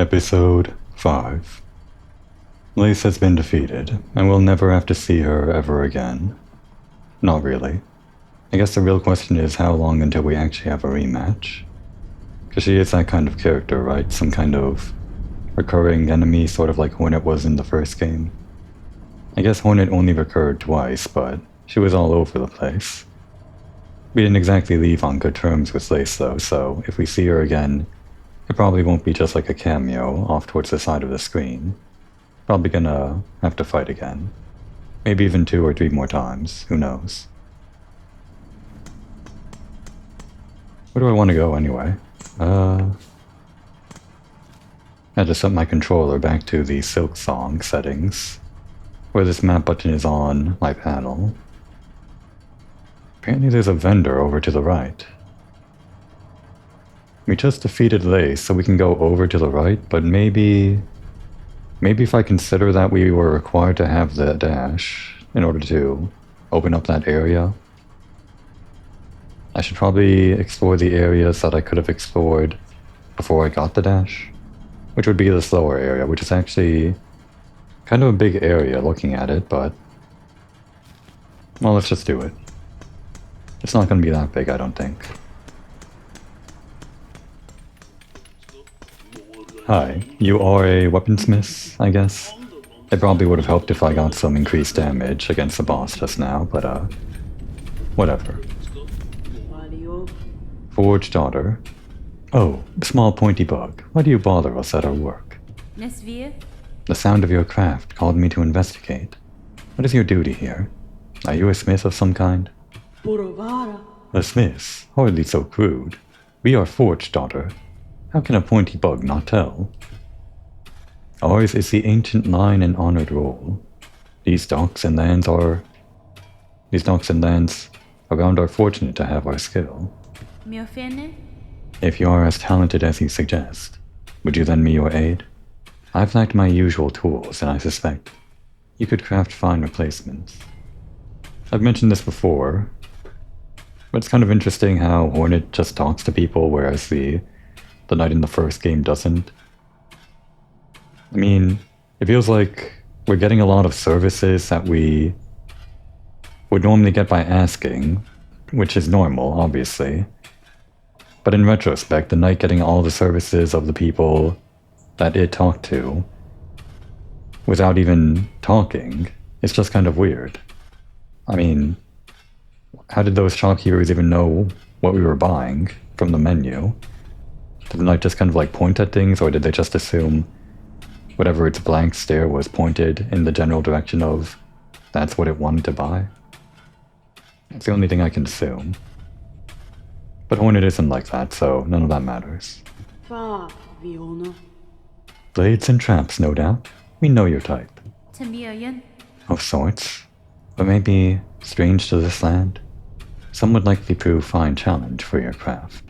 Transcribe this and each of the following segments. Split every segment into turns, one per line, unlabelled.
Episode 5. Lace has been defeated, and we'll never have to see her ever again. Not really. I guess the real question is how long until we actually have a rematch. Because she is that kind of character, right? Some kind of recurring enemy, sort of like Hornet was in the first game. I guess Hornet only recurred twice, but she was all over the place. We didn't exactly leave on good terms with Lace though, so if we see her again, it probably won't be just like a cameo off towards the side of the screen. Probably gonna have to fight again. Maybe even 2 or 3 more times, who knows. Where do I want to go anyway? I just set my controller back to the Silksong settings, where this map button is on my panel. Apparently there's a vendor over to the right. We just defeated Lace, so we can go over to the right, but maybe if I consider that we were required to have the dash in order to open up that area, I should probably explore the areas that I could have explored before I got the dash, which would be the slower area, which is actually kind of a big area looking at it, but well, let's just do it. It's not going to be that big, I don't think. Hi, you are a weaponsmith, I guess? It probably would have helped if I got some increased damage against the boss just now, but whatever. Forge daughter. Oh, small pointy bug. Why do you bother us at our work? The sound of your craft called me to investigate. What is your duty here? Are you a smith of some kind? A smith? Hardly so crude. We are Forge daughter. How can a pointy bug not tell? Ours is the ancient line and honored role. These docks and lands around are fortunate to have our skill. If you are as talented as you suggest, would you lend me your aid? I've lacked my usual tools, and I suspect you could craft fine replacements. I've mentioned this before, but it's kind of interesting how Hornet just talks to people, whereas the knight in the first game doesn't. I mean, it feels like we're getting a lot of services that we would normally get by asking, which is normal, obviously. But in retrospect, the knight getting all the services of the people that it talked to without even talking is just kind of weird. I mean, how did those shopkeepers even know what we were buying from the menu? Did the knight just kind of like point at things, or did they just assume whatever its blank stare was pointed in the general direction of that's what it wanted to buy? That's the only thing I can assume. But Hornet isn't like that, so none of that matters. Blades and traps, no doubt. We know your type. Of sorts. But maybe strange to this land. Some would likely prove fine challenge for your craft.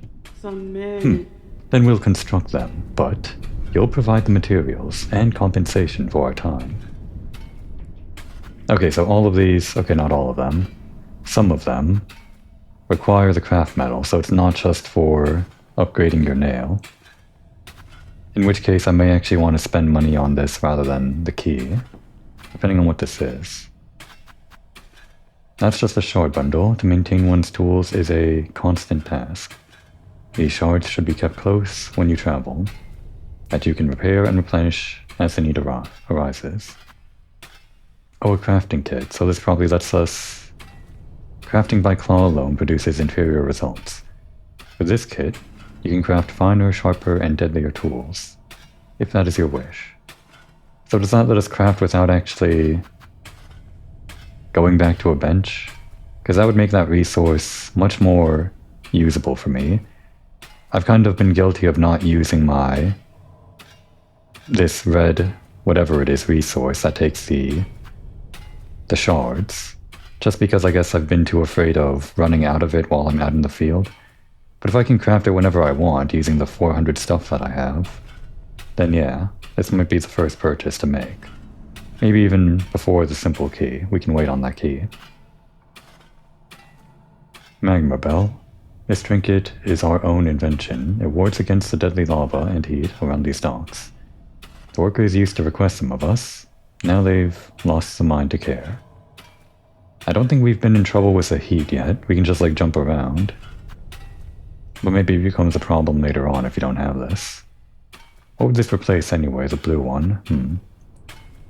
Then we'll construct them, but you'll provide the materials and compensation for our time. Okay, so all of these, okay, not all of them, some of them require the craft metal, so it's not just for upgrading your nail. In which case I may actually want to spend money on this rather than the key, depending on what this is. That's just a shard bundle. To maintain one's tools is a constant task. These shards should be kept close when you travel, that you can repair and replenish as the need arises. Oh, a crafting kit, so this probably lets us... Crafting by claw alone produces inferior results. With this kit, you can craft finer, sharper, and deadlier tools, if that is your wish. So does that let us craft without actually going back to a bench? Because that would make that resource much more usable for me. I've kind of been guilty of not using this red, whatever it is, resource that takes the shards, just because I guess I've been too afraid of running out of it while I'm out in the field. But if I can craft it whenever I want using the 400 stuff that I have, then yeah, this might be the first purchase to make. Maybe even before the simple key. We can wait on that key. Magma Bell. This trinket is our own invention. It wards against the deadly lava and heat around these docks. The workers used to request them of us. Now they've lost the mind to care. I don't think we've been in trouble with the heat yet. We can just like jump around. But maybe it becomes a problem later on if you don't have this. What would this replace anyway? The blue one?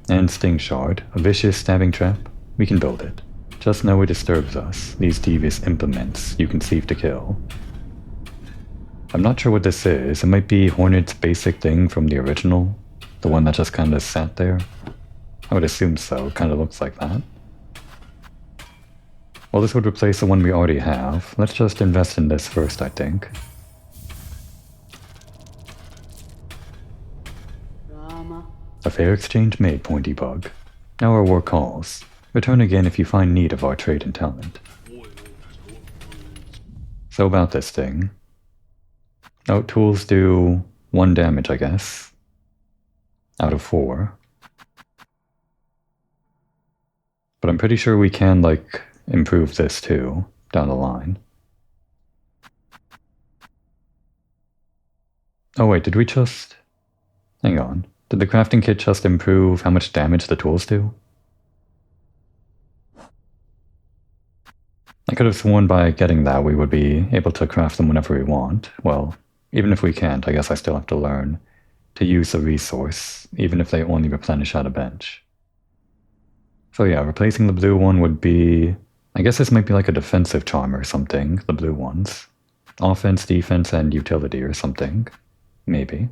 And Sting Shard, a vicious stabbing trap. We can build it. Just know it disturbs us. These devious implements you conceive to kill. I'm not sure what this is. It might be Hornet's basic thing from the original. The one that just kinda sat there. I would assume so. It kinda looks like that. Well, this would replace the one we already have. Let's just invest in this first, I think. A fair exchange made, Pointy Bug. Now our work calls. Return again if you find need of our trade and talent. So about this thing. Oh, tools do 1 damage, I guess. Out of 4. But I'm pretty sure we can, like, improve this too, down the line. Oh wait, did we just... Hang on. Did the crafting kit just improve how much damage the tools do? I could have sworn by getting that we would be able to craft them whenever we want. Well, even if we can't, I guess I still have to learn to use the resource, even if they only replenish at a bench. So yeah, replacing the blue one would be... I guess this might be like a defensive charm or something, the blue ones. Offense, defense, and utility or something. Maybe.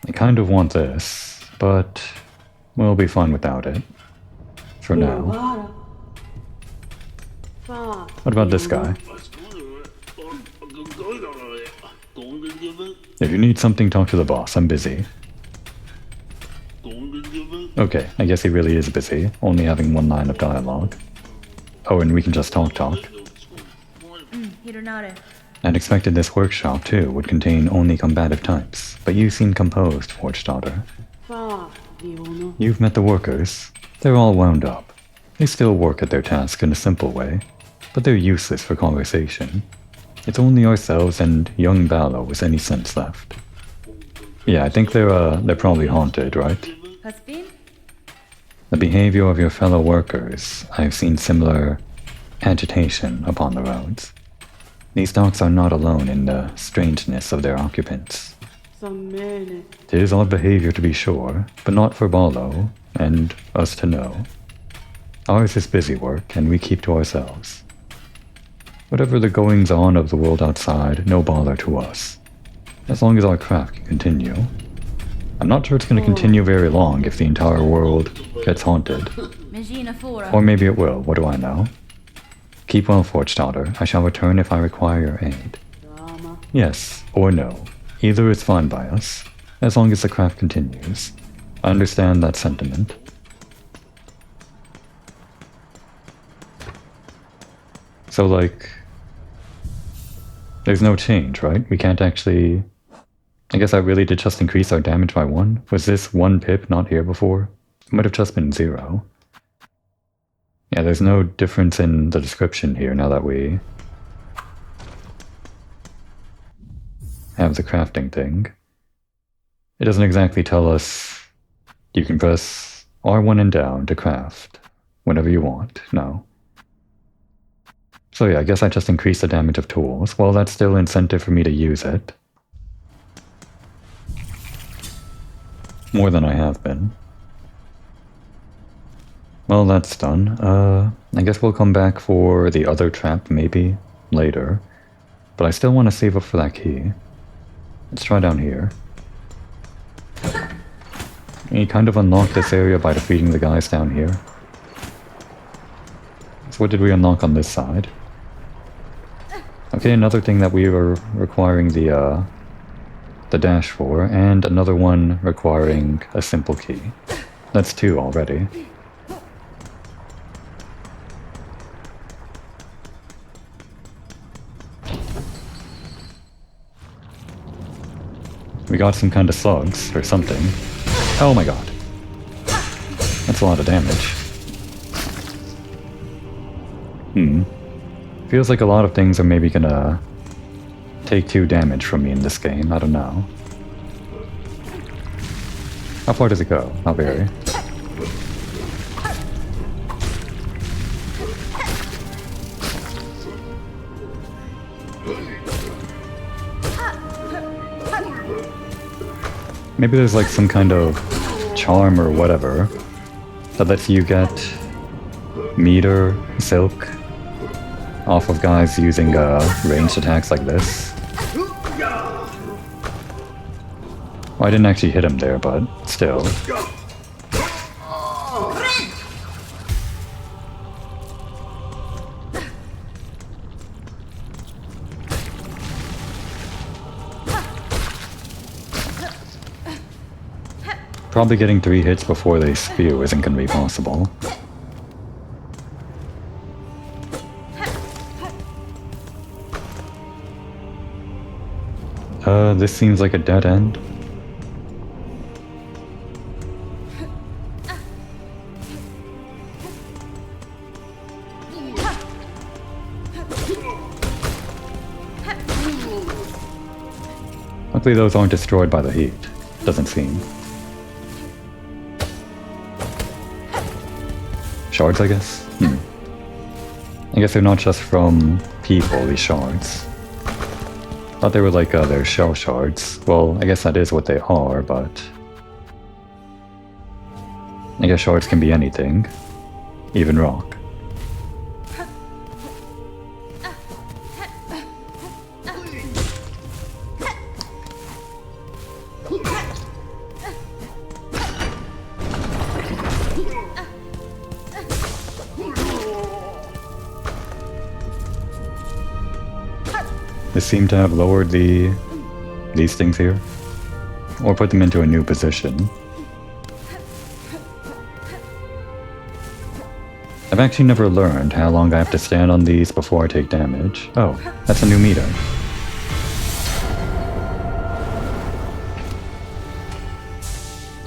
I kind of want this, but we'll be fine without it. For now. What about this guy? If you need something, talk to the boss. I'm busy. Okay, I guess he really is busy, only having 1 line of dialogue. Oh, and we can just talk. I'd expected this workshop, too, would contain only combative types, but you seem composed, Forge Daughter. You've met the workers. They're all wound up. They still work at their task in a simple way, but they're useless for conversation. It's only ourselves and young Ballo with any sense left. Yeah, I think they're probably haunted, right? The behavior of your fellow workers, I've seen similar agitation upon the roads. These dogs are not alone in the strangeness of their occupants. It is odd behavior to be sure, but not for Ballo, and us to know. Ours is busy work, and we keep to ourselves. Whatever the goings-on of the world outside, no bother to us. As long as our craft can continue. I'm not sure it's going to continue very long if the entire world gets haunted. Or maybe it will, what do I know? Keep well, Forge Daughter. I shall return if I require your aid. Yes, or no. Either is fine by us, as long as the craft continues. I understand that sentiment. So, like... There's no change, right? We can't actually... I guess I really did just increase our damage by 1? Was this 1 pip not here before? It might have just been 0. Yeah, there's no difference in the description here now that we have the crafting thing. It doesn't exactly tell us you can press R1 and down to craft whenever you want, no. So yeah, I guess I just increased the damage of tools. Well, that's still incentive for me to use it. More than I have been. Well, that's done. I guess we'll come back for the other trap, maybe, later. But I still want to save up for that key. Let's try down here. You kind of unlock this area by defeating the guys down here. So what did we unlock on this side? Okay, another thing that we were requiring the dash for, and another one requiring a simple key. That's 2 already. We got some kind of slugs, or something. Oh my god. That's a lot of damage. Feels like a lot of things are maybe gonna take 2 damage from me in this game, I don't know. How far does it go? Not very. Maybe there's like some kind of charm or whatever that lets you get meter, silk, off of guys using ranged attacks like this. Well, I didn't actually hit him there, but still. Probably getting 3 hits before they spew isn't going to be possible. This seems like a dead end. Luckily those aren't destroyed by the heat. Doesn't seem. Shards, I guess? I guess they're not just from people, these shards. Thought they were like their shell shards. Well, I guess that is what they are, but... I guess shards can be anything. Even rock. They seem to have lowered these things here, or put them into a new position. I've actually never learned how long I have to stand on these before I take damage. Oh, that's a new meter.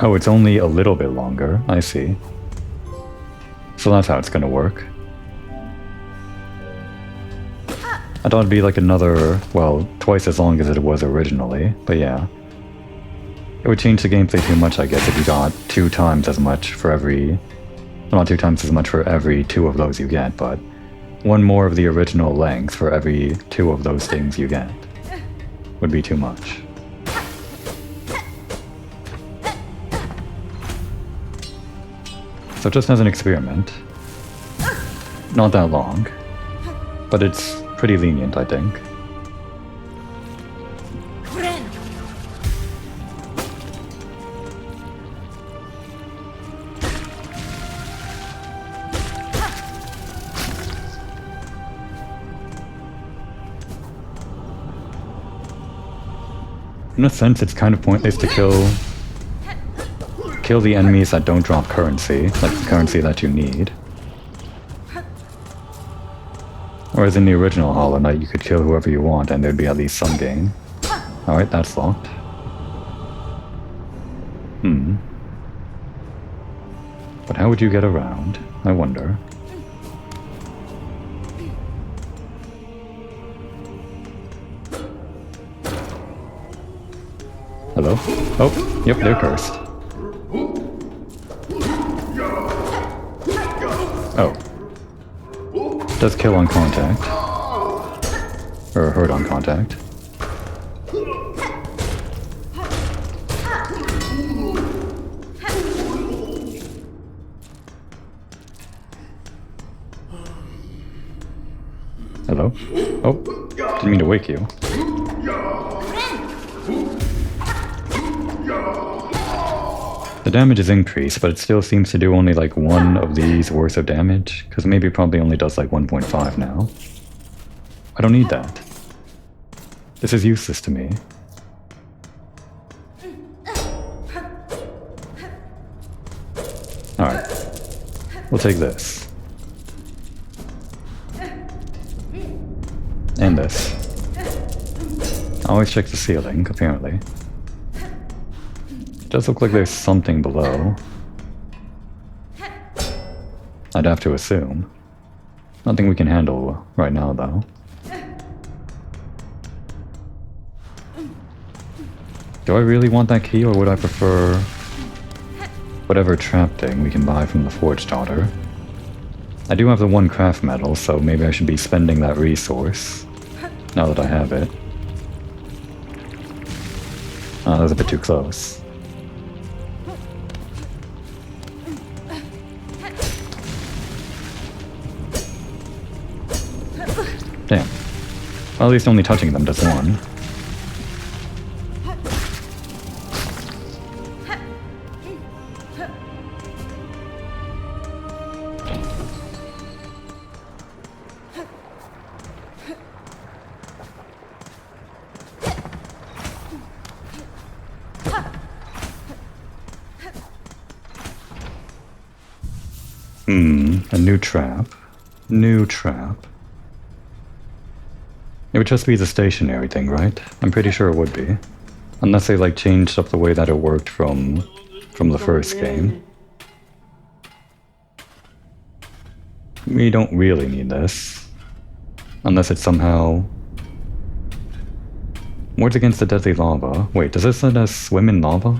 Oh, it's only a little bit longer, I see. So that's how it's gonna work. I thought it'd be like another, well, twice as long as it was originally, but yeah. It would change the gameplay too much, I guess, if you got 2 times as much for every... Well, not 2 times as much for every 2 of those you get, but 1 more of the original length for every 2 of those things you get. Would be too much. So just as an experiment, not that long, but it's pretty lenient, I think. In a sense, it's kind of pointless to kill the enemies that don't drop currency, like the currency that you need. Whereas in the original Hollow Knight, you could kill whoever you want and there'd be at least some gain. Alright, that's locked. But how would you get around? I wonder. Hello? Oh, yep, they're cursed. Oh. Does kill on contact. Or hurt on contact. Hello? Oh, didn't mean to wake you. The damage is increased, but it still seems to do only like 1 of these worth of damage, because maybe it probably only does like 1.5 now. I don't need that. This is useless to me. Alright. We'll take this. And this. I always check the ceiling, apparently. It does look like there's something below. I'd have to assume. Nothing we can handle right now, though. Do I really want that key, or would I prefer whatever trap thing we can buy from the Forge Daughter? I do have the one craft metal, so maybe I should be spending that resource now that I have it. Oh, that was a bit too close. Damn. Well, at least only touching them does one. A new trap. New trap. It would just be the stationary thing, right? I'm pretty sure it would be. Unless they like changed up the way that it worked from the first game. We don't really need this. Unless it's somehow... Wards against the deadly lava. Wait, does this let us swim in lava?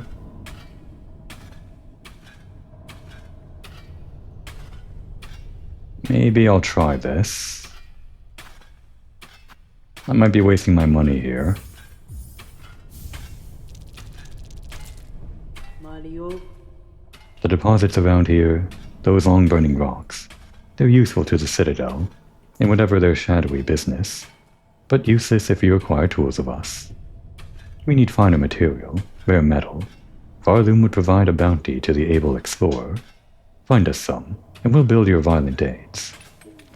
Maybe I'll try this. I might be wasting my money here. The deposits around here, those long burning rocks, they're useful to the Citadel, in whatever their shadowy business, but useless if you require tools of us. We need finer material, rare metal. Varloom would provide a bounty to the able explorer. Find us some, and we'll build your violent aids.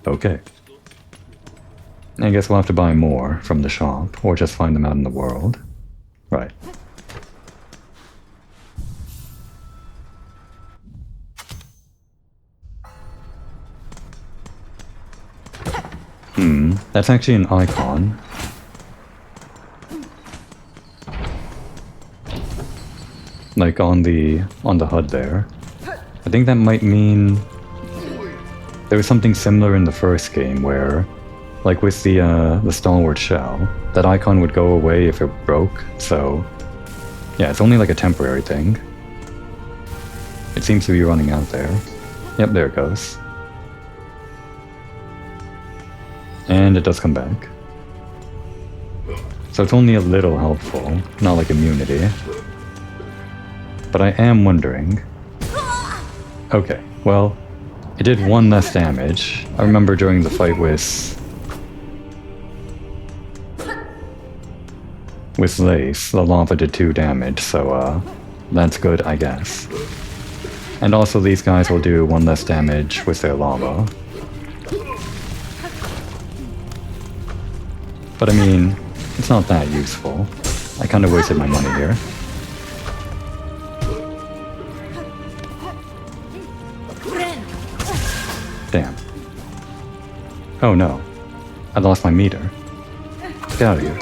Okay. I guess we'll have to buy more from the shop, or just find them out in the world. Right. That's actually an icon. Like on the HUD there. I think that might mean there was something similar in the first game where, like with the stalwart shell, that icon would go away if it broke, so yeah, it's only like a temporary thing. It seems to be running out there. Yep, there it goes. And it does come back. So it's only a little helpful, not like immunity. But I am wondering... Okay, well, it did one less damage. I remember during the fight with Lace, the lava did 2 damage, so that's good, I guess. And also these guys will do 1 less damage with their lava. But I mean, it's not that useful. I kind of wasted my money here. Damn. Oh no. I lost my meter. Get out of here.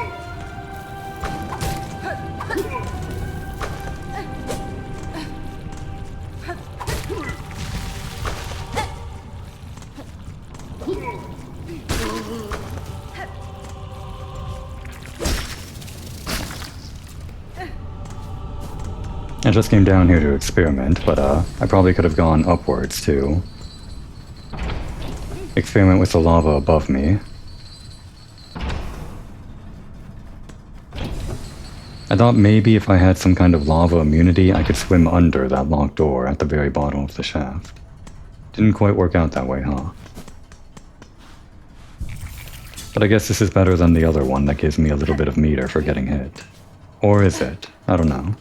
I just came down here to experiment, but I probably could have gone upwards to experiment with the lava above me. I thought maybe if I had some kind of lava immunity, I could swim under that locked door at the very bottom of the shaft. Didn't quite work out that way, huh? But I guess this is better than the other one that gives me a little bit of meter for getting hit. Or is it? I don't know.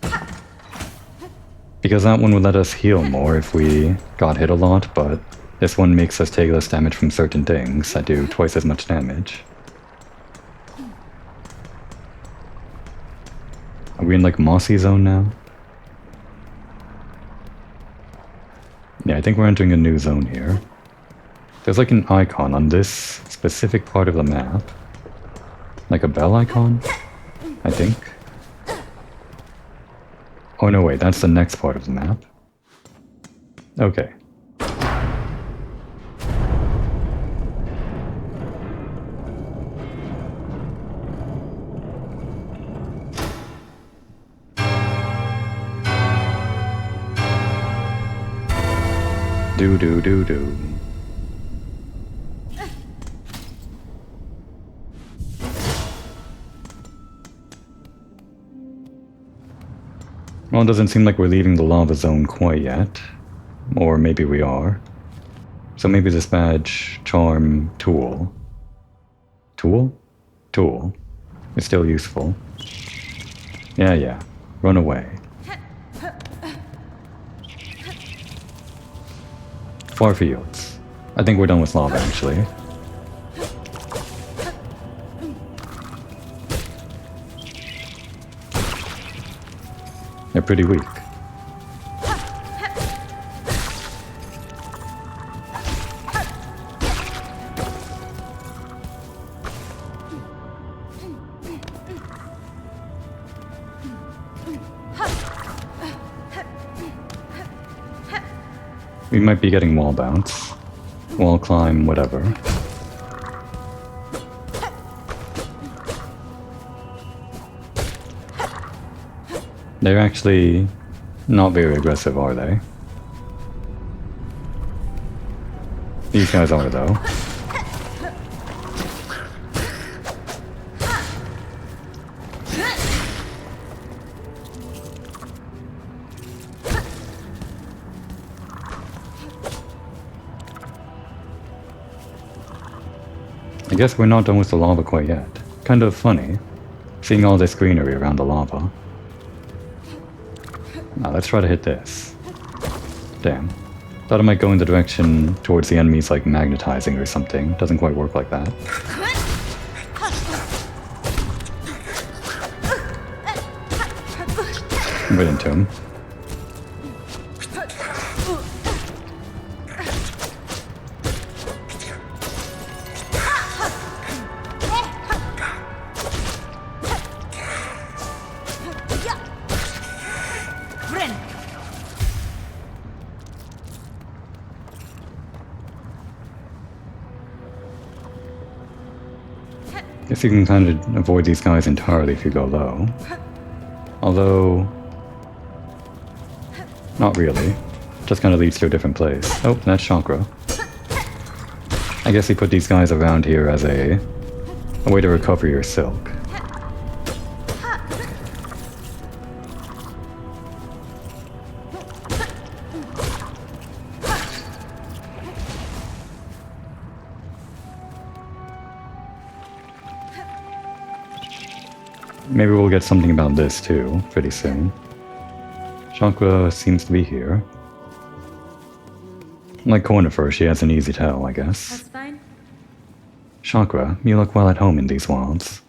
Because that one would let us heal more if we got hit a lot, but this one makes us take less damage from certain things that do twice as much damage. Are we in like Mossy Zone now? Yeah, I think we're entering a new zone here. There's like an icon on this specific part of the map. Like a bell icon? I think. Oh no, wait, that's the next part of the map. Okay. Do do do do. Well, it doesn't seem like we're leaving the lava zone quite yet. Or maybe we are. So maybe this badge, charm, tool. Tool? Tool. Is still useful. Yeah. Run away. Far fields. I think we're done with lava, actually. They're pretty weak. We might be getting wall bounce, wall climb, whatever. They're actually not very aggressive, are they? These guys are, though. I guess we're not done with the lava quite yet. Kind of funny, seeing all this greenery around the lava. Now let's try to hit this. Damn. Thought it might go in the direction towards the enemies, like magnetizing or something. Doesn't quite work like that. Right into him. Guess you can kind of avoid these guys entirely if you go low. Although... not really. Just kind of leads to a different place. Oh, that's chakra. I guess you put these guys around here as a way to recover your silk. Maybe we'll get something about this too, pretty soon. Chakra seems to be here. Like Cornifer, she has an easy tell, I guess.
That's fine.
Chakra, you look well at home in these wilds.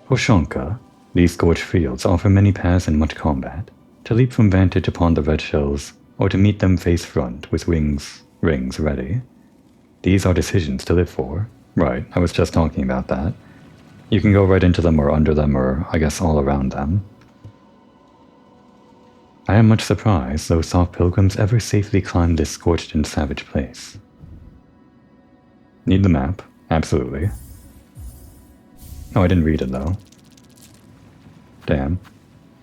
Hoshanka, these scorched fields offer many paths and much combat. To leap from vantage upon the red shells, or to meet them face front with rings ready. These are decisions to live for. Right, I was just talking about that. You can go right into them or under them or, I guess, all around them. I am much surprised those soft pilgrims ever safely climbed this scorched and savage place. Need the map? Absolutely. Oh, I didn't read it though. Damn.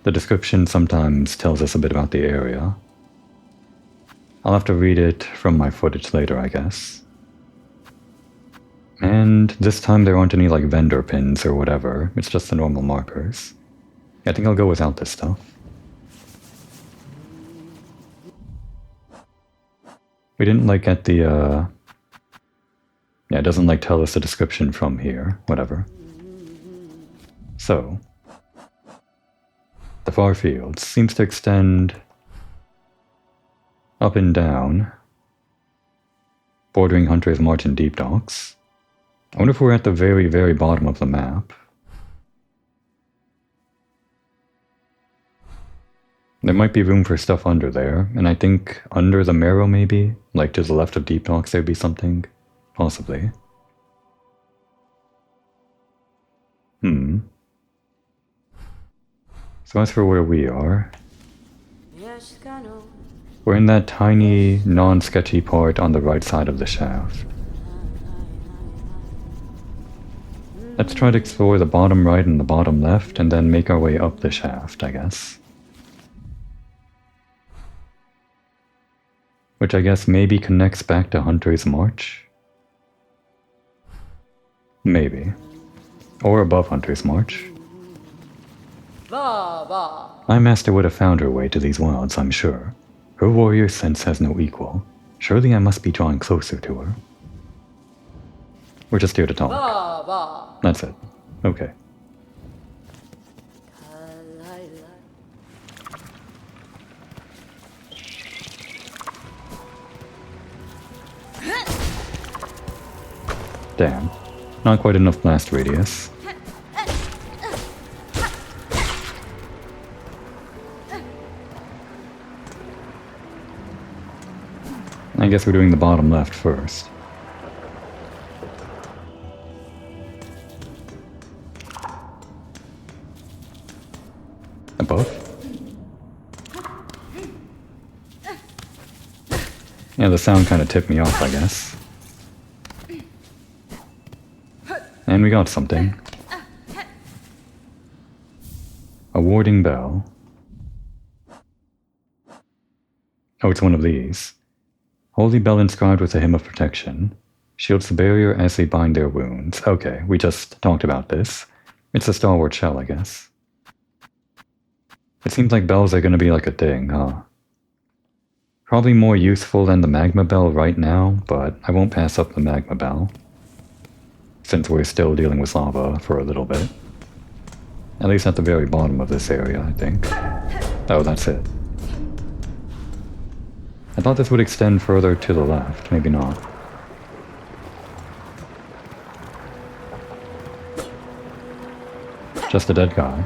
The description sometimes tells us a bit about the area. I'll have to read it from my footage later, I guess. And this time there aren't any like vendor pins or whatever, it's just the normal markers. I think I'll go without this stuff. We didn't like get the yeah, it doesn't like tell us the description from here, whatever. So, the far fields seems to extend up and down, bordering Hunter's March and Deep Docks. I wonder if we're at the very, very bottom of the map. There might be room for stuff under there, and I think under the marrow maybe, like to the left of Deep Docks there'd be something. Possibly. So as for where we are, we're in that tiny, non-sketchy part on the right side of the shaft. Let's try to explore the bottom right and the bottom left, and then make our way up the shaft, I guess. which I guess maybe connects back to Hunter's March? Maybe. Or above Hunter's March. My master would have found her way to these wilds, I'm sure. Her warrior sense has no equal. Surely I must be drawing closer to her. We're just here to talk. That's it. Okay. Damn. Not quite enough blast radius. I guess we're doing the bottom left first. Above? Yeah, the sound kind of tipped me off, I guess. And we got something. A warding bell. Oh, it's one of these. Holy bell inscribed with a hymn of protection. Shields the barrier as they bind their wounds. Okay, we just talked about this. It's a stalwart shell, I guess. It seems like bells are gonna be like a thing, huh? Probably more useful than the magma bell right now, but I won't pass up the magma bell. Since we're still dealing with lava for a little bit. At least at the very bottom of this area, I think. Oh, that's it. I thought this would extend further to the left, maybe not. Just a dead guy.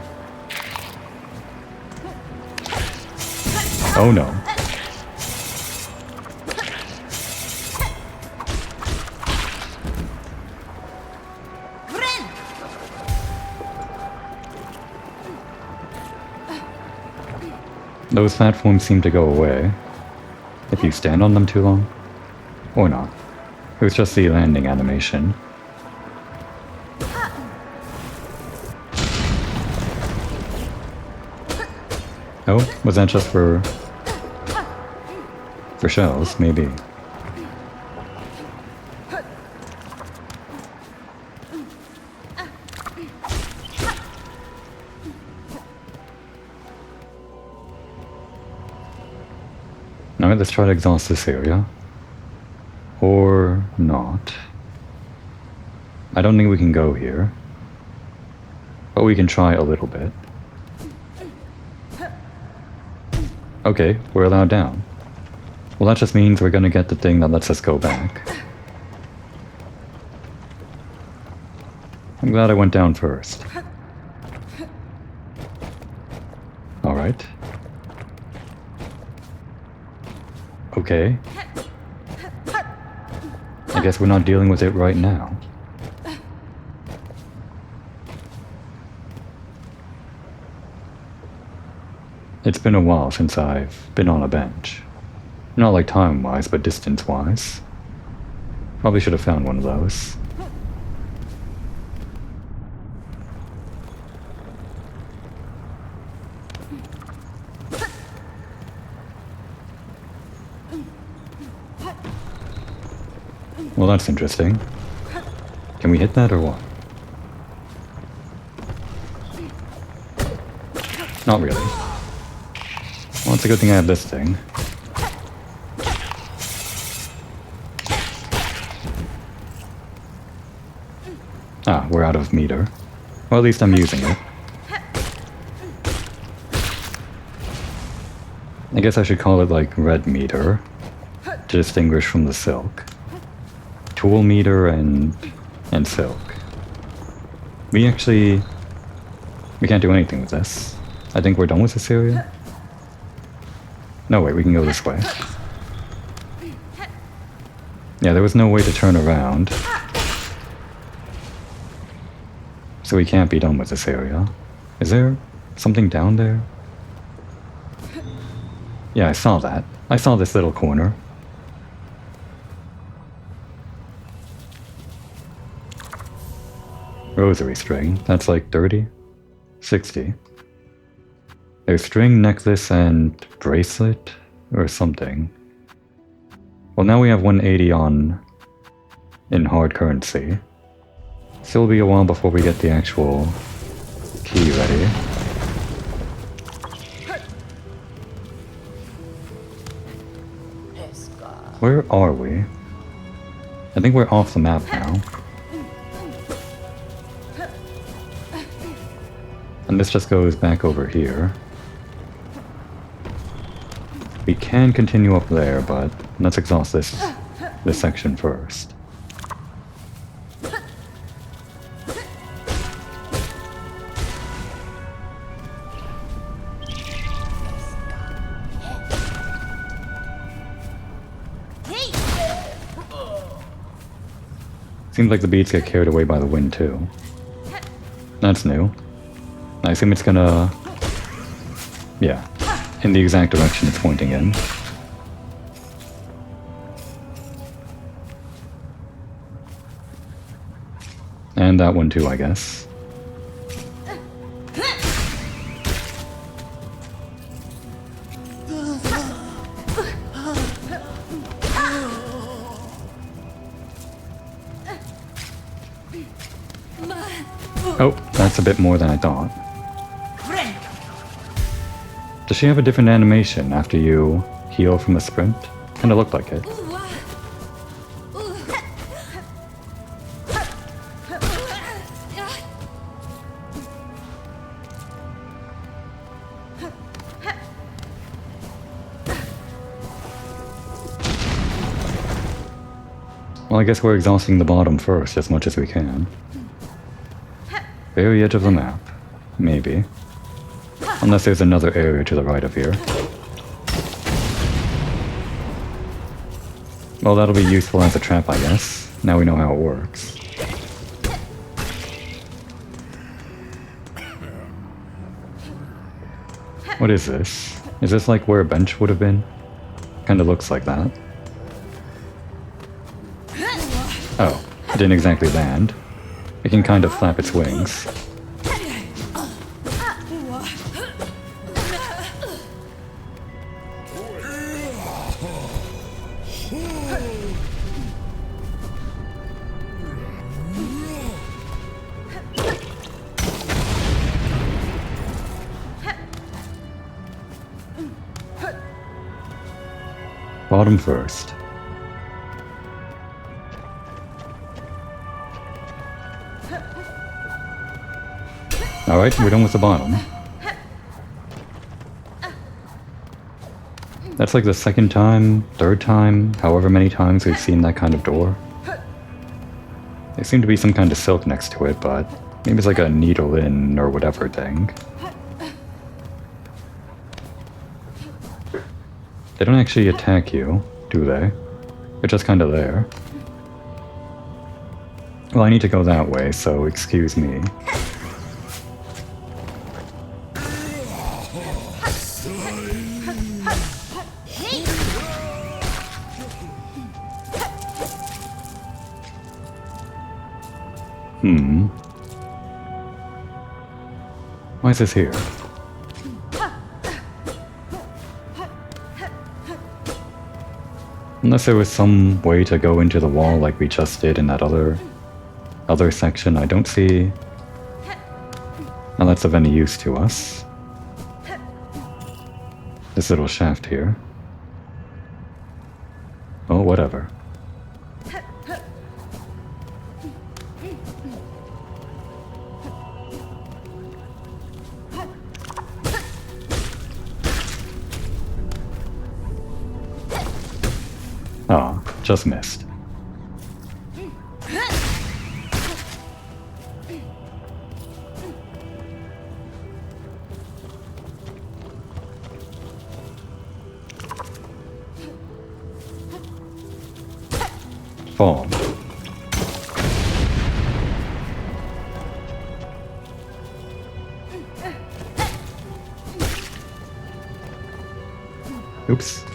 Oh no. Those platforms seem to go away. If you stand on them too long. Or not. It was just the landing animation. Oh, was that just for shells? Maybe. Alright, let's try to exhaust this area. Or not. I don't think we can go here. But we can try a little bit. Okay, we're allowed down. Well, that just means we're gonna get the thing that lets us go back. I'm glad I went down first. Alright. Okay. I guess we're not dealing with it right now. It's been a while since I've been on a bench. Not like time-wise, but distance-wise. Probably should have found one of those. Well, that's interesting. Can we hit that or what? Not really. Well, it's a good thing I have this thing. Ah, we're out of meter. Well, at least I'm using it. I guess I should call it like red meter, to distinguish from the silk. Tool meter and silk. We can't do anything with this. I think we're done with this area. No, wait, we can go this way. Yeah, there was no way to turn around. So we can't be done with this area. Is there something down there? Yeah, I saw that. I saw this little corner. Rosary string. That's like 30? 60. There's string, necklace, and bracelet? Or something. Well, now we have 180 on in hard currency. Still be a while before we get the actual key ready. Where are we? I think we're off the map now. And this just goes back over here. We can continue up there, but let's exhaust this section first. Seems like the beats get carried away by the wind too. That's new. I assume it's gonna... yeah, in the exact direction it's pointing in. And that one too, I guess. Oh, that's a bit more than I thought. Does she have a different animation after you heal from a sprint? Kinda looked like it. Well, I guess we're exhausting the bottom first as much as we can. Very edge of the map. Maybe. Unless there's another area to the right of here. Well, that'll be useful as a trap, I guess. Now we know how it works. What is this? Is this like where a bench would have been? Kinda looks like that. Oh, it didn't exactly land. It can kind of flap its wings. Bottom first. Alright, we're done with the bottom. That's like the second time, third time, however many times we've seen that kind of door. There seemed to be some kind of silk next to it, but maybe it's like a needle in or whatever thing. They don't actually attack you, do they? They're just kind of there. Well, I need to go that way, so excuse me. Why is this here? Unless there was some way to go into the wall like we just did in that other section, I don't see how that's of any use to us. This little shaft here. Oh, whatever. Ah, just missed. Fall. Oops.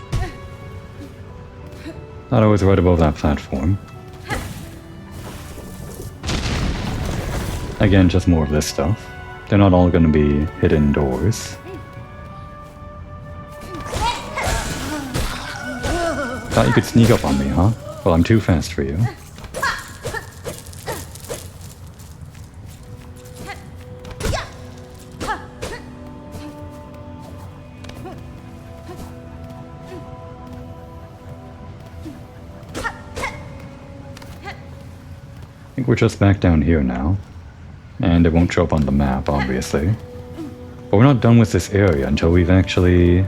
Thought I was right above that platform. Again, just more of this stuff. They're not all going to be hidden doors. Thought you could sneak up on me, huh? Well, I'm too fast for you. I think we're just back down here now. And it won't show up on the map, obviously. But we're not done with this area until we've actually...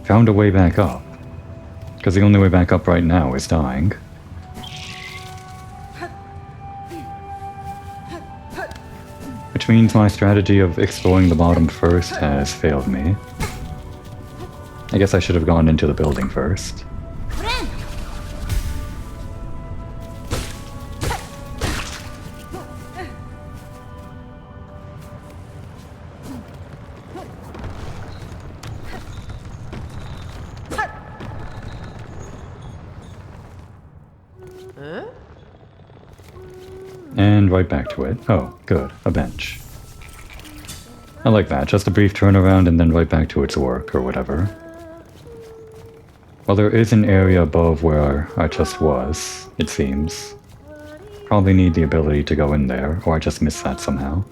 found a way back up. Because the only way back up right now is dying. Which means my strategy of exploring the bottom first has failed me. I guess I should have gone into the building first. And right back to it. Oh, good. A bench. I like that. Just a brief turnaround and then right back to its work, or whatever. Well, there is an area above where I just was, it seems. Probably need the ability to go in there, or I just missed that somehow.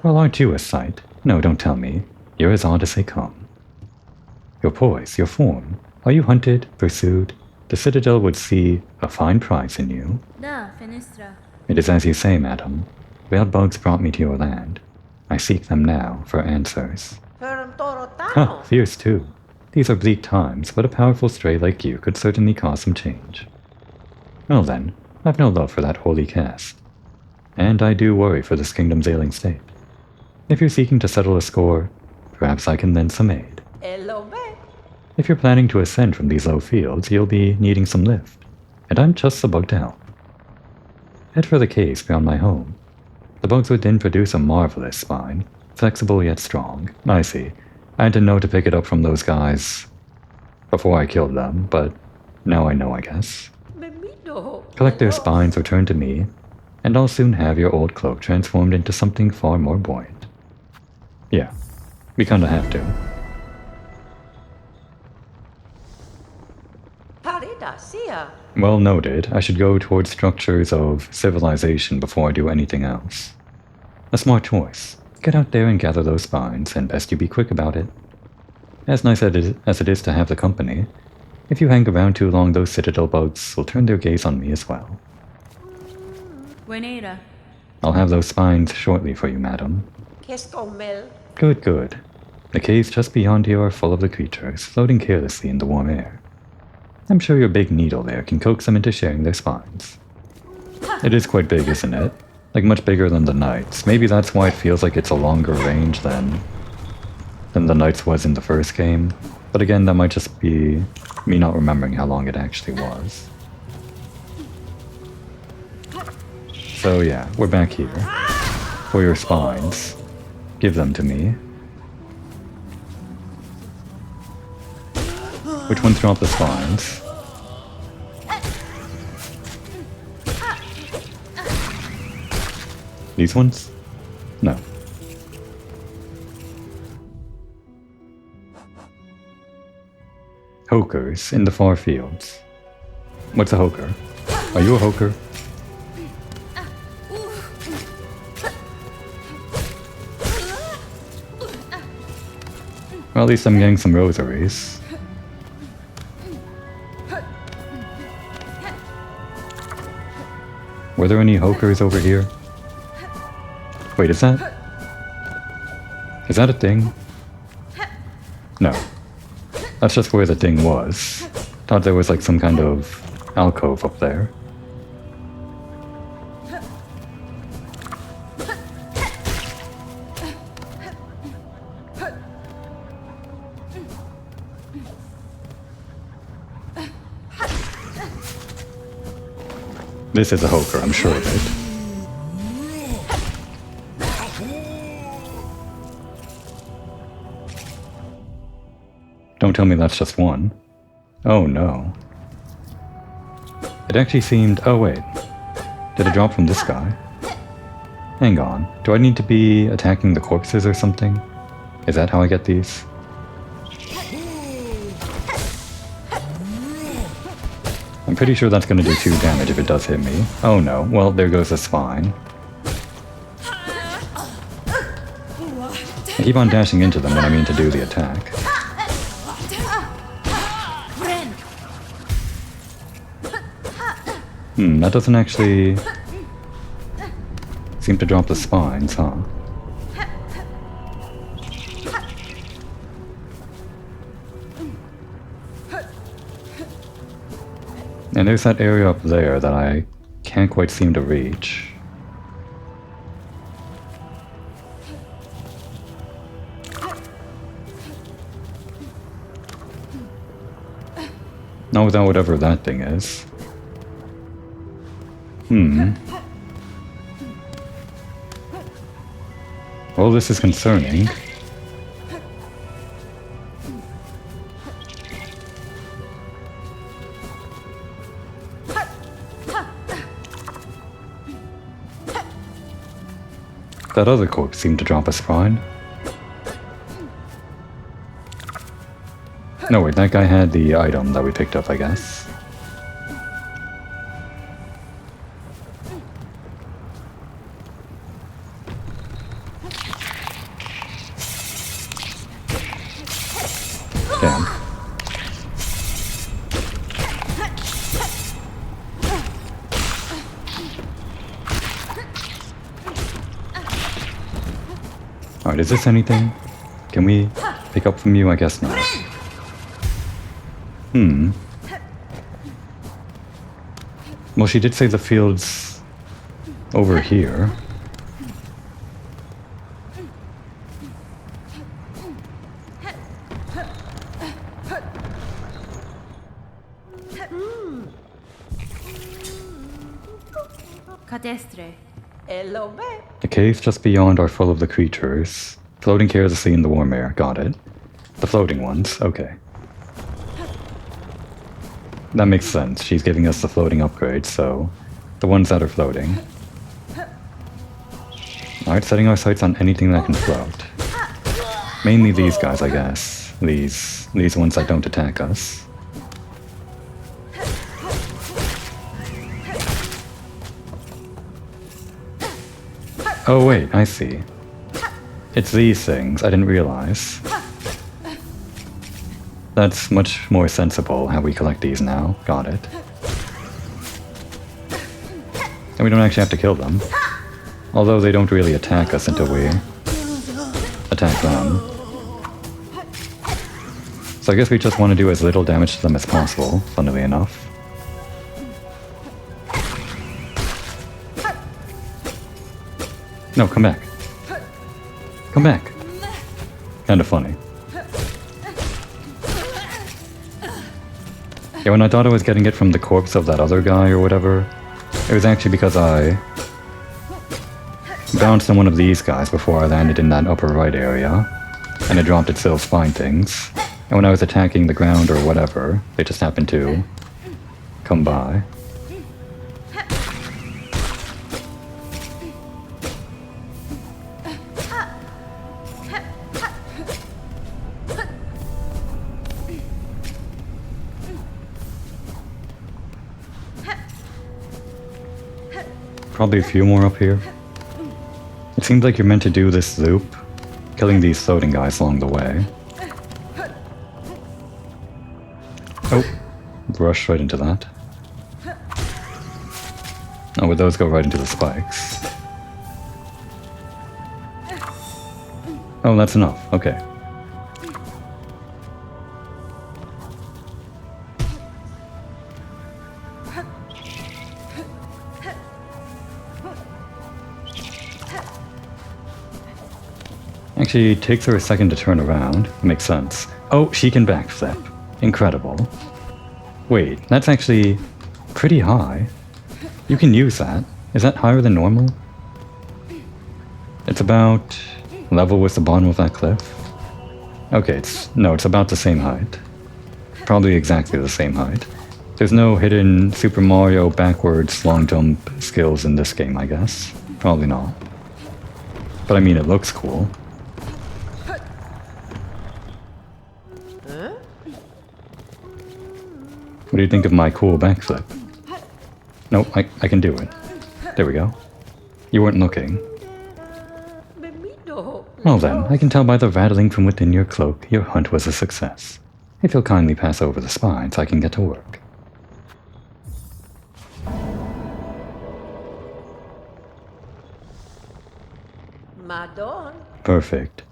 Well, aren't you a sight? No, don't tell me. You're as odd as they come. Your poise, your form. Are you hunted, pursued? The Citadel would see a fine price in you. It is as you say, madam. Wild bugs brought me to your land. I seek them now for answers. Huh, fierce too. These are bleak times, but a powerful stray like you could certainly cause some change. Well then, I've no love for that holy caste. And I do worry for this kingdom's ailing state. If you're seeking to settle a score, perhaps I can lend some aid. If you're planning to ascend from these low fields, you'll be needing some lift. And I'm just the bug to help. Head for the caves beyond my home. The bugs would then produce a marvelous spine, flexible yet strong. I see. I had to know to pick it up from those guys before I killed them, but now I know, I guess. Collect their spines, return to me, and I'll soon have your old cloak transformed into something far more buoyant. Yeah, we kinda have to. Well noted. I should go towards structures of civilization before I do anything else. A smart choice. Get out there and gather those spines, and best you be quick about it. As nice as it is to have the company, if you hang around too long, those Citadel bugs will turn their gaze on me as well. I'll have those spines shortly for you, madam. Good, good. The caves just beyond here are full of the creatures, floating carelessly in the warm air. I'm sure your big needle there can coax them into sharing their spines. It is quite big, isn't it? Like much bigger than the Knights. Maybe that's why it feels like it's a longer range than the Knights was in the first game. But again, that might just be me not remembering how long it actually was. So yeah, we're back here. For your spines. Give them to me. Which ones drop the spines? These ones? No. Hokers in the far fields. What's a hoker? Are you a hoker? Well, at least I'm getting some rosaries. Were there any hokers over here? Wait, is that a thing? No. That's just where the thing was. Thought there was like some kind of alcove up there. This is a hoker, I'm sure of it. Don't tell me that's just one. Oh no. It actually seemed... oh wait. Did it drop from this guy? Hang on. Do I need to be attacking the corpses or something? Is that how I get these? I'm pretty sure that's gonna do 2 damage if it does hit me. Oh no. Well, there goes the spine. I keep on dashing into them when I mean to do the attack. That doesn't actually seem to drop the spines, huh? And there's that area up there that I can't quite seem to reach. Not without whatever that thing is. Well, this is concerning. That other corpse seemed to drop a spine. No, wait, that guy had the item that we picked up, I guess. Damn. Alright, is this anything? Can we pick up from you? I guess not. Well, she did say the field's over here. The caves just beyond are full of the creatures, floating carelessly in the warm air. Got it. The floating ones, okay. That makes sense. She's giving us the floating upgrade, so the ones that are floating. Alright, setting our sights on anything that can float. Mainly these guys, I guess. These ones that don't attack us. Oh wait, I see. It's these things. I didn't realize. That's much more sensible how we collect these now. Got it. And we don't actually have to kill them. Although they don't really attack us until we attack them. So I guess we just want to do as little damage to them as possible, funnily enough. No, come back. Come back. Kinda funny. Yeah, when I thought I was getting it from the corpse of that other guy or whatever, it was actually because I bounced on one of these guys before I landed in that upper right area, and it dropped its little spine things. And when I was attacking the ground or whatever, they just happened to come by. Probably a few more up here. It seems like you're meant to do this loop, killing these floating guys along the way. Oh, rushed right into that. Oh, but those go right into the spikes. Oh, that's enough. Okay. Actually, it takes her a second to turn around. Makes sense. Oh, she can backflip. Incredible. Wait, that's actually pretty high. You can use that. Is that higher than normal? It's about level with the bottom of that cliff. Okay, it's about the same height. Probably exactly the same height. There's no hidden Super Mario backwards long jump skills in this game, I guess. Probably not. But I mean, it looks cool. What do you think of my cool backflip? Nope, I can do it. There we go. You weren't looking. Well then, I can tell by the rattling from within your cloak your hunt was a success. If you'll kindly pass over the spines, I can get to work. Perfect.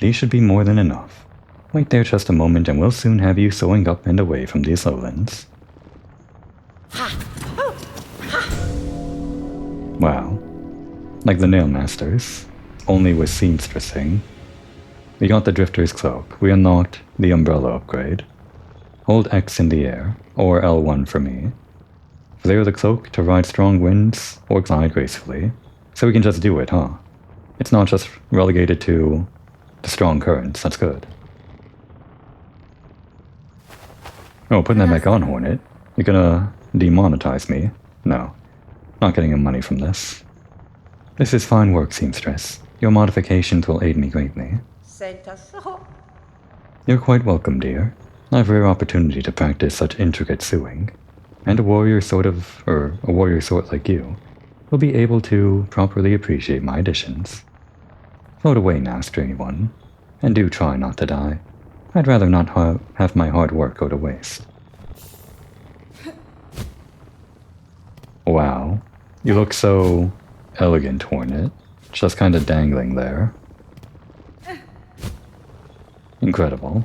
These should be more than enough. Wait there just a moment and we'll soon have you sewing up and away from these lowlands. Wow. Like the nail masters, only with seamstressing. We got the drifter's cloak. We unlocked the umbrella upgrade. Hold X in the air, or L1 for me. Flare the cloak to ride strong winds, or glide gracefully. So we can just do it, huh? It's not just relegated to the strong currents, that's good. Oh, putting that back on, Hornet. You're gonna demonetize me? No. Not getting any money from this. This is fine work, seamstress. Your modifications will aid me greatly. You're quite welcome, dear. I've rare opportunity to practice such intricate sewing. And a warrior sort like you will be able to properly appreciate my additions. Float away now, stray one, and do try not to die. I'd rather not have my hard work go to waste. Wow, you look so elegant, Hornet. Just kind of dangling there. Incredible.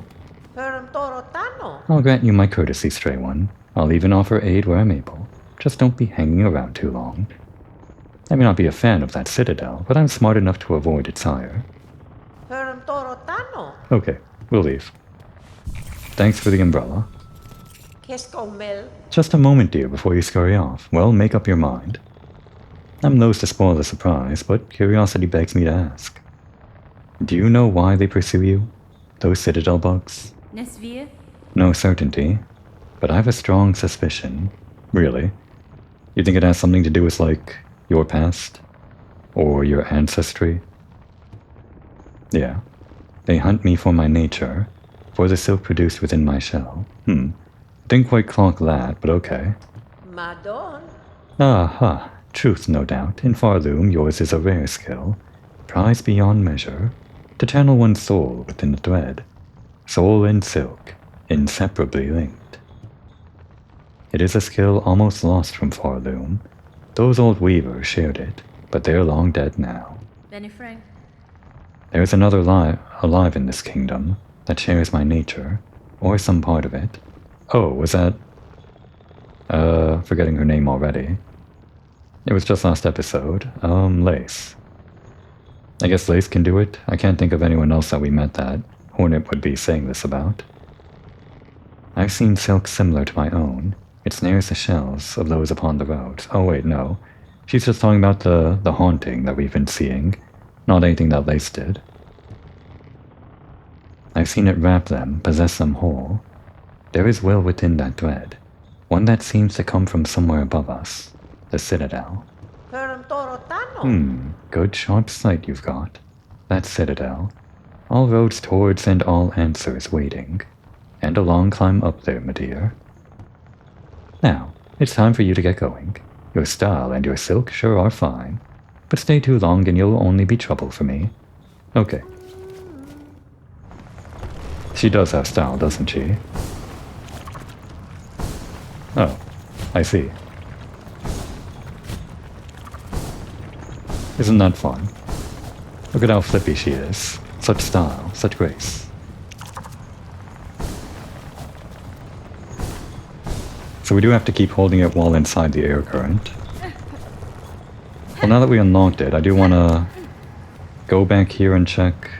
I'll grant you my courtesy, stray one. I'll even offer aid where I'm able. Just don't be hanging around too long. I may not be a fan of that citadel, but I'm smart enough to avoid its ire. Okay, we'll leave. Thanks for the umbrella. Just a moment, dear, before you scurry off. Well, make up your mind. I'm loath to spoil the surprise, but curiosity begs me to ask. Do you know why they pursue you? Those citadel bugs? No certainty, but I have a strong suspicion. Really? You think it has something to do with, like, your past? Or your ancestry? Yeah. They hunt me for my nature, for the silk produced within my shell. Didn't quite clock that, but okay. Aha. Truth, no doubt. In Farloom, yours is a rare skill. Prized beyond measure. To channel one's soul within a thread. Soul and silk, inseparably linked. It is a skill almost lost from Farloom. Those old weavers shared it, but they're long dead now. There's another alive in this kingdom that shares my nature, or some part of it. Oh, was that... forgetting her name already. It was just last episode. Lace. I guess Lace can do it. I can't think of anyone else that we met that Hornet would be saying this about. I've seen silk similar to my own. It snares the shells of those upon the roads. Oh wait, no. She's just talking about the haunting that we've been seeing, not anything that Lace did. I've seen it wrap them, possess them whole. There is will within that thread, one that seems to come from somewhere above us, the citadel. Good sharp sight you've got. That citadel. All roads towards and all answers waiting. And a long climb up there, my dear. Now, it's time for you to get going. Your style and your silk sure are fine. But stay too long and you'll only be trouble for me. Okay. She does have style, doesn't she? Oh, I see. Isn't that fun? Look at how flippy she is. Such style, such grace. So we do have to keep holding it while inside the air current. Well, now that we unlocked it, I do want to go back here and check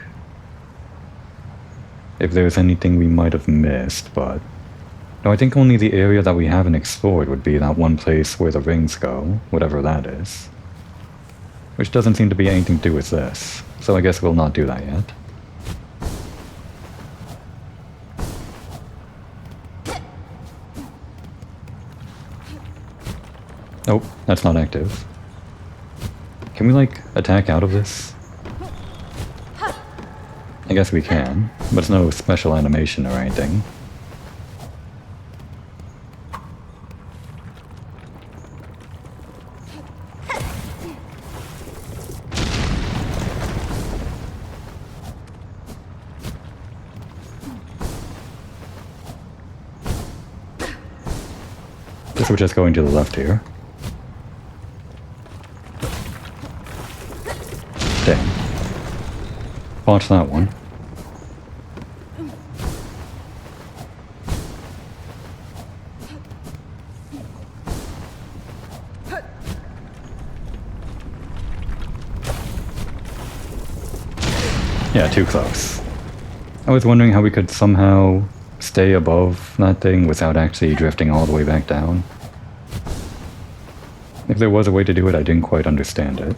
if there's anything we might have missed, but... No, I think only the area that we haven't explored would be that one place where the rings go, whatever that is. Which doesn't seem to be anything to do with this, so I guess we'll not do that yet. Nope, that's not active. Can we, like, attack out of this? I guess we can, but it's no special animation or anything. Guess we're just going to the left here. Damn. Watch that one. Yeah, too close. I was wondering how we could somehow stay above that thing without actually drifting all the way back down. If there was a way to do it, I didn't quite understand it.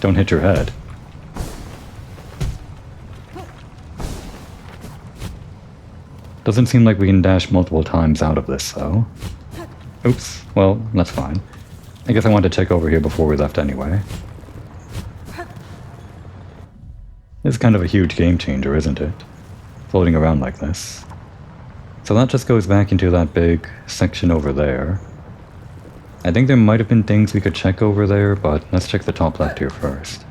Don't hit your head. Doesn't seem like we can dash multiple times out of this, though. Oops, well, that's fine. I guess I wanted to check over here before we left anyway. It's kind of a huge game changer, isn't it? Floating around like this. So that just goes back into that big section over there. I think there might have been things we could check over there, but let's check the top left here first.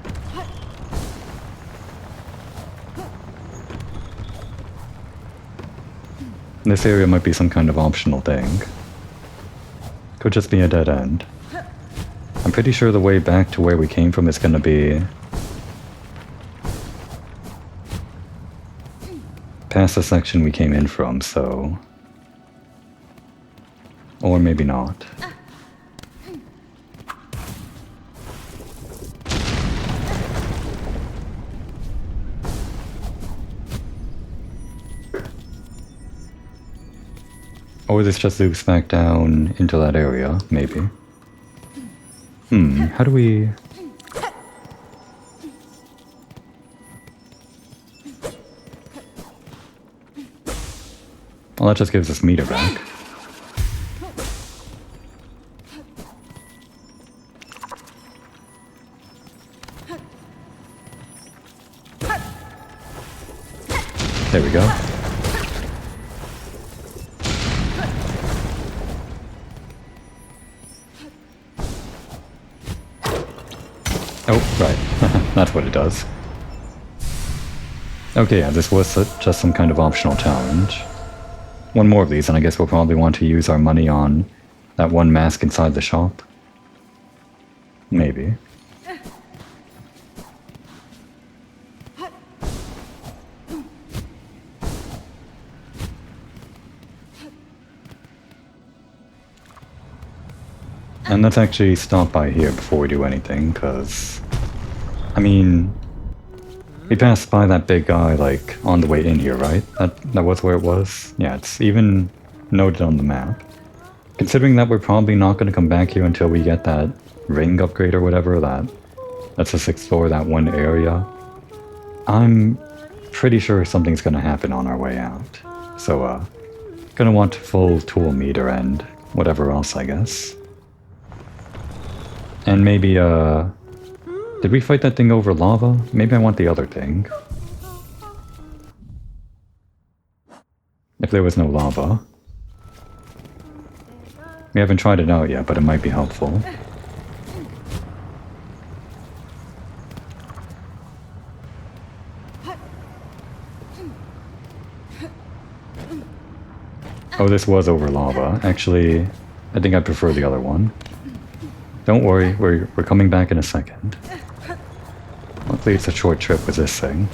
This area might be some kind of optional thing. Could just be a dead end. I'm pretty sure the way back to where we came from is gonna be past the section we came in from, so... Or maybe not. Or this just loops back down into that area, maybe. How do we... Well, that just gives us meter back. There we go. Oh, right. That's what it does. Okay, yeah, this was just some kind of optional challenge. One more of these, and I guess we'll probably want to use our money on that one mask inside the shop. Maybe. And let's actually stop by here before we do anything, because... I mean... We passed by that big guy, like, on the way in here, right? That was where it was? Yeah, it's even noted on the map. Considering that we're probably not going to come back here until we get that ring upgrade or whatever, that lets us explore that one area, I'm pretty sure something's going to happen on our way out. So, gonna want full tool meter and whatever else, I guess. And maybe, did we fight that thing over lava? Maybe I want the other thing. If there was no lava. We haven't tried it out yet, but it might be helpful. Oh, this was over lava. Actually, I think I prefer the other one. Don't worry, we're coming back in a second. Luckily it's a short trip with this thing.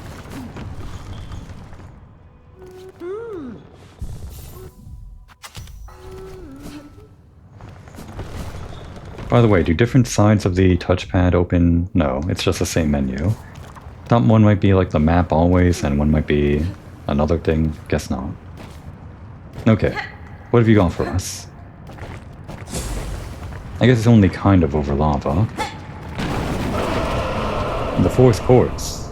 By the way, do different sides of the touchpad open? No, it's just the same menu. Thought one might be like the map always, and one might be another thing. Guess not. Okay, what have you got for us? I guess it's only kind of over lava. The force course.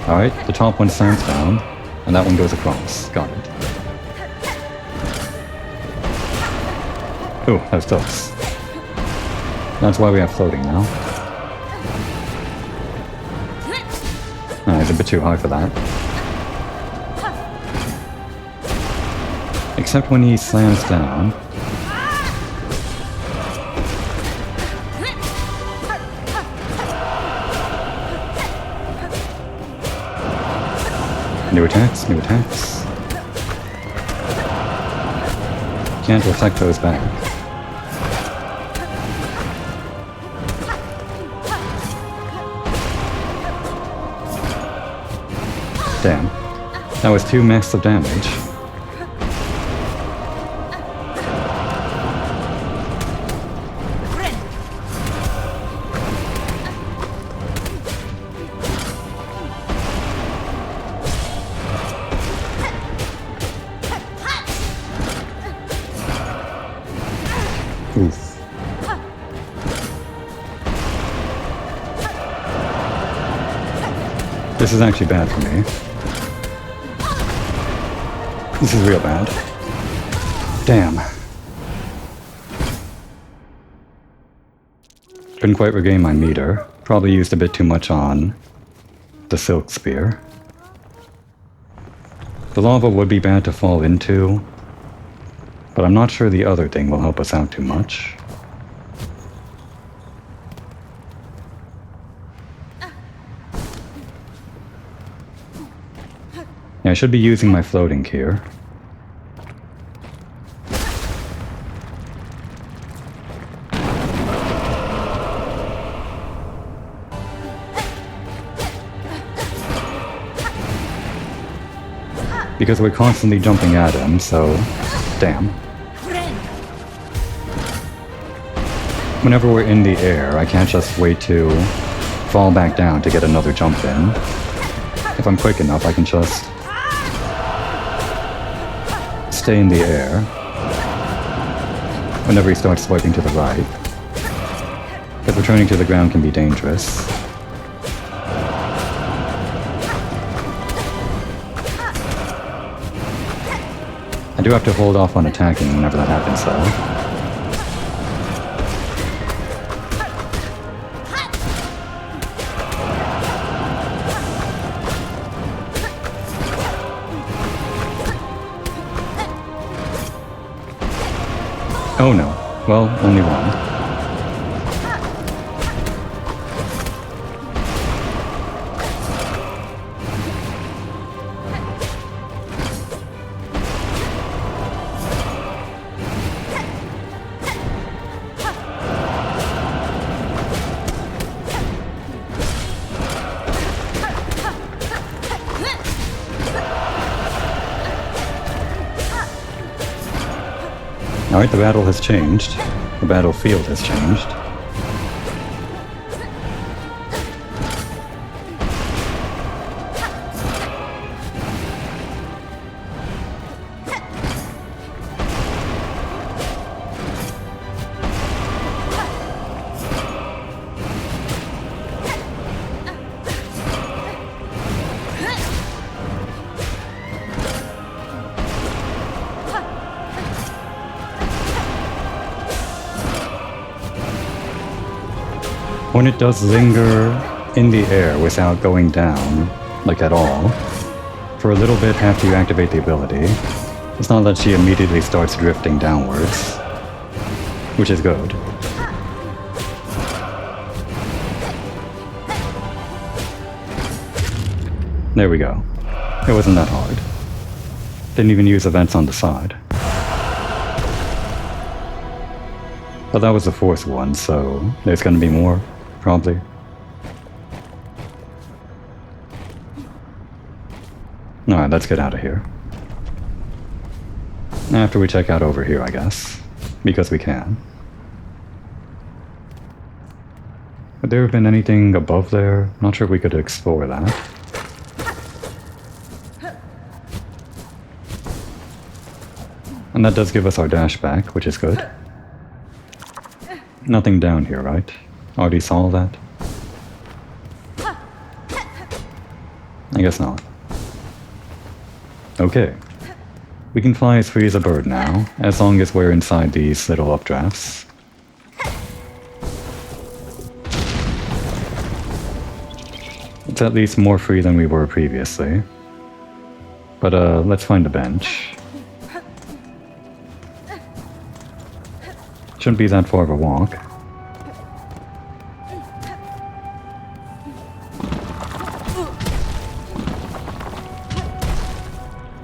Alright, the top one slams down. And that one goes across. Got it. Ooh, that was close. That's why we have floating now. It's a bit too high for that. Except when he slams down. New attacks, new attacks. Can't reflect those back. Damn. That was 2 massive damage. Oof. This is actually bad for me. This is real bad. Damn. Couldn't quite regain my meter. Probably used a bit too much on the Silk Spear. The lava would be bad to fall into, but I'm not sure the other thing will help us out too much. Yeah, I should be using my floating here. Because we're constantly jumping at him, so... damn. Whenever we're in the air, I can't just wait to fall back down to get another jump in. If I'm quick enough, I can just stay in the air whenever he starts swiping to the right. Because returning to the ground can be dangerous. I do have to hold off on attacking whenever that happens, though. Oh no. Well, only one. Alright, the battle has changed. The battlefield has changed. Hornet does linger in the air without going down, like at all, for a little bit after you activate the ability. It's not that she immediately starts drifting downwards, which is good. There we go. It wasn't that hard. Didn't even use events on the side. But that was the fourth one, so there's gonna be more. Probably. Alright, let's get out of here. After we check out over here, I guess. Because we can. Would there have been anything above there? Not sure if we could explore that. And that does give us our dash back, which is good. Nothing down here, right? Already saw that? I guess not. Okay. We can fly as free as a bird now, as long as we're inside these little updrafts. It's at least more free than we were previously. But let's find a bench. Shouldn't be that far of a walk.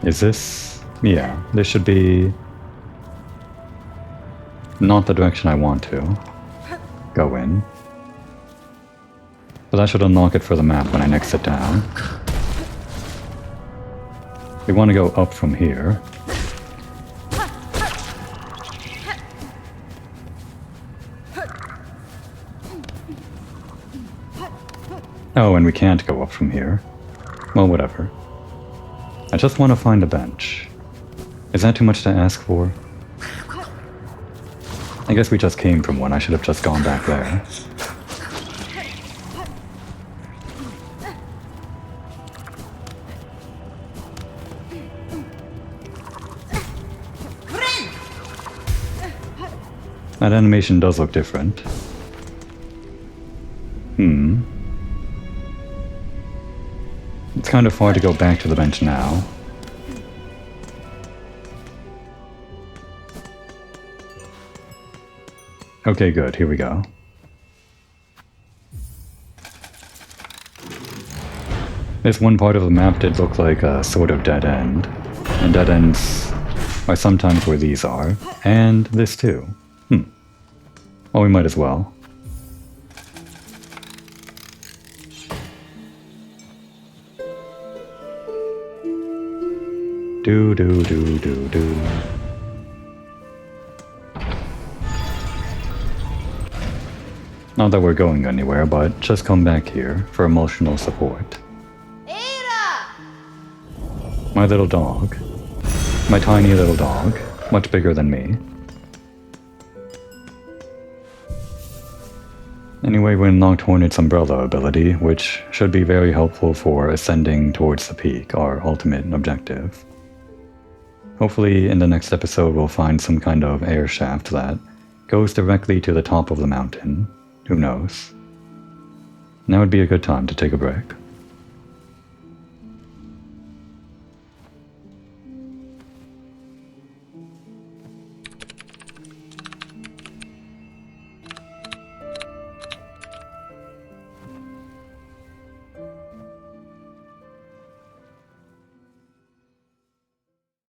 Is this? Yeah, this should be not the direction I want to go in. But that should unlock it for the map when I next sit down. We want to go up from here. Oh, and we can't go up from here. Well, whatever. I just want to find a bench. Is that too much to ask for? I guess we just came from one. I should have just gone back there. That animation does look different. It's kind of far to go back to the bench now. Okay, good. Here we go. This one part of the map did look like a sort of dead end. And dead ends are sometimes where these are. And this too. Well, we might as well. Do. Not that we're going anywhere, but just come back here for emotional support. Ada! My little dog. My tiny little dog. Much bigger than me. Anyway, we unlocked Hornet's umbrella ability, which should be very helpful for ascending towards the peak, our ultimate objective. Hopefully in the next episode we'll find some kind of air shaft that goes directly to the top of the mountain. Who knows? Now would be a good time to take a break.